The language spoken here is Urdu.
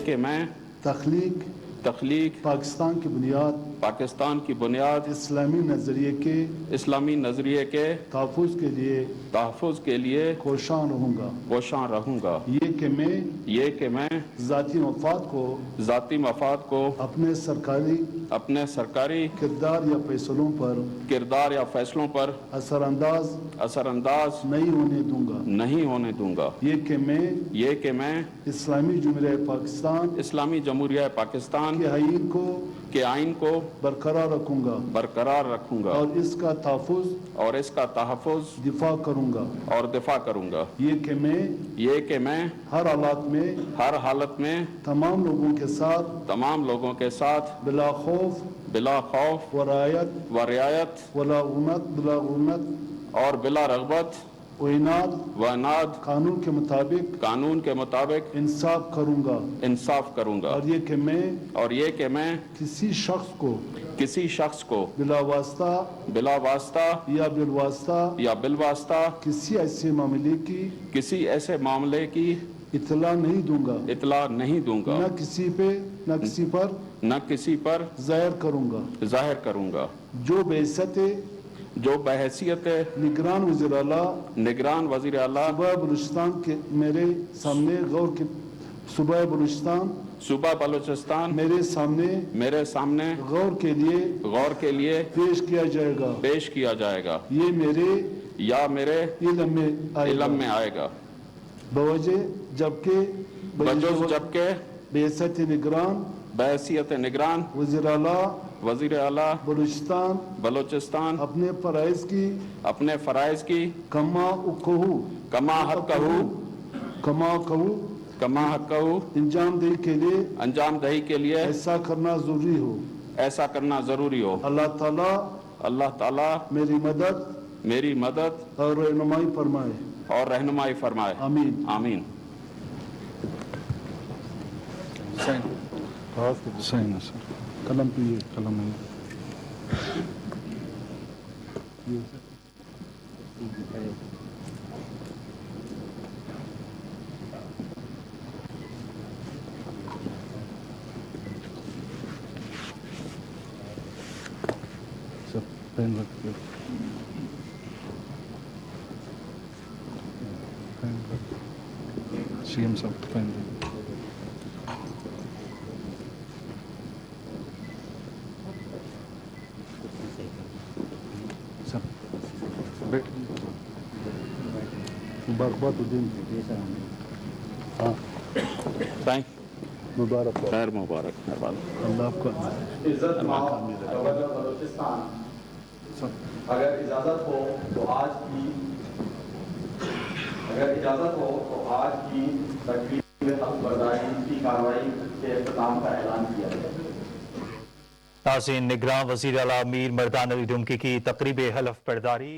کہ میں تخلیق پاکستان کی بنیاد اسلامی نظریے کے تحفظ کے لیے کوشاں رہوں گا، یہ کہ میں ذاتی مفاد کو اپنے سرکاری کردار یا فیصلوں پر اثر انداز نہیں ہونے دوں گا، یہ کہ میں اسلامی جمہوریہ پاکستان کے آئین کو برقرار رکھوں گا اور اس کا تحفظ دفاع کروں گا، یہ کہ میں ہر حالت میں تمام لوگوں کے ساتھ بلا خوف و رعایت بلا غنت اور بلا رغبت و عناد قانون کے مطابق انصاف کروں گا، اور یہ کہ میں کسی شخص کو بلا واسطہ یا بالواسطہ کسی ایسے معاملے کی اطلاع نہیں دوں گا، نہ کسی پر ظاہر کروں گا، جو بحیثیت نگران وزیر اعلیٰ صوبہ بلوچستان میرے سامنے غور کے لیے پیش کیا جائے گا، یہ میرے علم میں آئے گا، بوجہ جبکہ بحیثیت نگران وزیر اعلیٰ بلوچستان اپنے فرائض کی کما حق انجام دہی کے لیے ایسا کرنا ضروری ہو، اللہ تعالی میری مدد اور رہنمائی فرمائے، آمین۔ قلم پیے پین رکھ کے سی ایم صاحب پین مبارکباد الدین، ہاں مبارک، خیر مبارک، اللہ آپ کا بلوچستان اگر اجازت ہو تو آج کی تقریب حلف برداری کی کارروائی کے اختتام کا اعلان کیا گیا۔ ناظرین، نگراں وزیر اعلیٰ میر مردان علی ڈھمکی کی تقریب حلف برداری